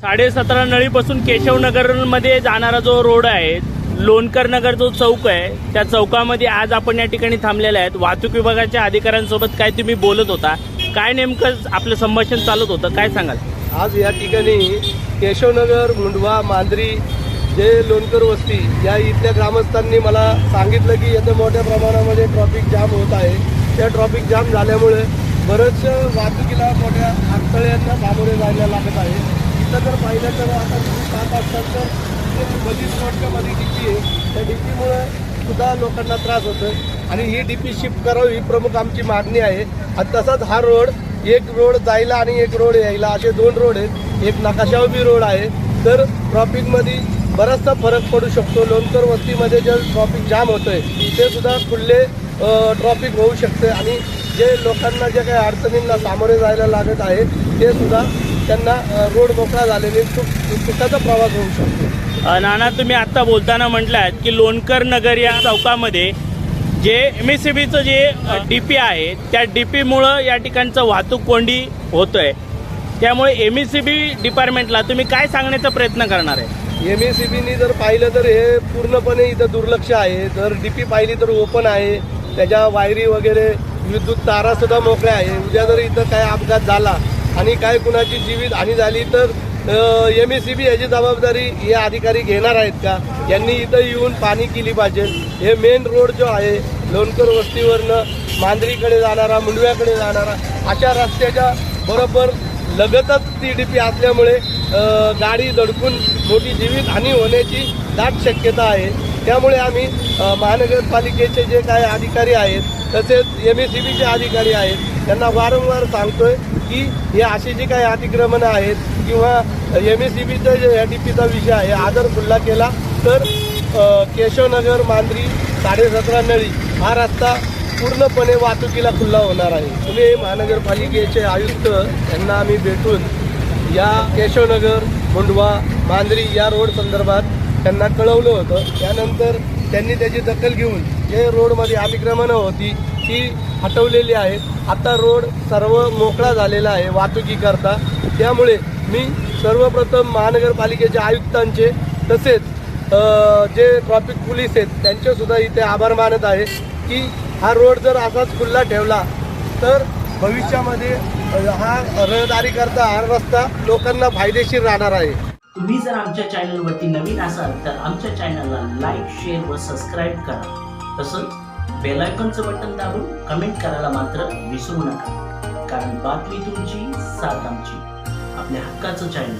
17.5 नळीपासून केशवनगरमध्ये जाणारा जो रोड आहे, लोणकर नगर जो चौक आहे, त्या चौकामध्ये आज आपण या ठिकाणी थांबलेले आहेत। वाहतूक विभागाच्या अधिकाऱ्यांसोबत काय तुम्ही बोलत होता, काय नेमकं आपलं संभाषण चालत होतं, काय सांगाल? आज या ठिकाणी केशवनगर, मुंडवा, मांजरी जे लोणकर वस्ती या इथल्या ग्रामस्थांनी मला सांगितलं की येथे मोठ्या प्रमाणामध्ये ट्रॅफिक जाम होत आहे। त्या ट्रॅफिक जाम झाल्यामुळे बरेच वाहतुकीला मोठ्या अडथळ्यांना सामोरे जायला लागत आहे। इथं जर पाहिलं तर आता तुम्ही पाहत असाल तर बलीच रोडच्यामध्ये डीपी आहे, त्या डीपीमुळे सुद्धा लोकांना त्रास होतो आणि ही डीपी शिफ्ट करावी ही प्रमुख आमची मागणी आहे। आणि तसाच हा रोड, एक रोड जायला आणि एक रोड यायला असे दोन रोड आहेत, एक नकाशावबी रोड आहे, तर ट्रॅफिकमध्ये बराचसा फरक पडू शकतो। लोणकर वस्तीमध्ये जे ट्रॅफिक जाम होतंय ते सुद्धा खुले ट्रॅफिक होऊ शकते आणि जे लोकांना जे काही अडचणींना सामोरे जायला लागत आहे ते सुद्धा त्यांना रोड मोकळा झालेले सुखाचा प्रवास होऊ शकतो। नाना, तुम्ही आता बोलताना म्हटलात की लोणकर नगर या चौकामध्ये जे MSCBचं जे डीपी आहे त्या डीपीमुळं या ठिकाणचं वाहतूक कोंडी होतोय, त्यामुळे MSCB डिपार्टमेंटला तुम्ही काय सांगण्याचा प्रयत्न करणार आहे? MSCBनी जर पाहिलं तर हे पूर्णपणे इथं दुर्लक्ष आहे। जर डीपी पाहिली तर ओपन आहे, त्याच्या वायरी वगैरे विद्युत तारा सुद्धा मोकळ्या आहे। उद्या जर इथं काय अपघात झाला आणि काय कुणाची जीवित हानी झाली तर MSCB याची जबाबदारी हे अधिकारी घेणार आहेत का? यांनी इथं येऊन पाहणी केली पाहिजे। हे मेन रोड जो आहे लोणकर वस्तीवरनं मांजरीकडे जाणारा, मुंडव्याकडे जाणारा अशा रस्त्याच्या बरोबर लगतच ती डीपी असल्यामुळे गाडी धडकून मोठी जीवित हानी होण्याची दाट शक्यता आहे। त्यामुळे आम्ही महानगरपालिकेचे जे काही अधिकारी आहेत तसेच MSCBचे अधिकारी आहेत त्यांना वारंवार सांगतोय की हे असे जे काही अतिक्रमणं आहेत किंवा MSCBचा जे या डीपीचा विषय आहे आदर खुल्ला केला तर केशवनगर, मांजरी, 17.5 नळी हा रस्ता पूर्णपणे वाहतुकीला खुल्ला होणार आहे। पुणे महानगरपालिकेचे आयुक्त यांना आम्ही भेटून या केशवनगर, मुंडवा, मांजरी या रोड संदर्भात त्यांना कळवलं होतं। त्यानंतर त्यांनी त्याची दखल घेऊन जे रोडमध्ये अतिक्रमणं होती ती हटवलेली आहेत। आता रोड सर्व मोकळा झालेला आहे वाहतुकीकरता। त्यामुळे मी सर्वप्रथम महानगरपालिकेच्या आयुक्तांचे तसेच जे ट्रॅफिक पोलीस आहेत त्यांचेसुद्धा इथे आभार मानत आहे की हा रोड जर असाच खुल्ला ठेवला तर भविष्यामध्ये हा रहदारीकरता हा रस्ता लोकांना फायदेशीर राहणार आहे। तुम्ही जर आमच्या चॅनलवरती नवीन असाल तर आमच्या चॅनलला लाईक, शेअर व सबस्क्राईब करा। तसंच बेल आयकॉनचं बटन दाबून कमेंट करायला मात्र विसरू नका, कारण बातमी तुमची, साथ आमची, आपल्या हक्काचं चॅनल।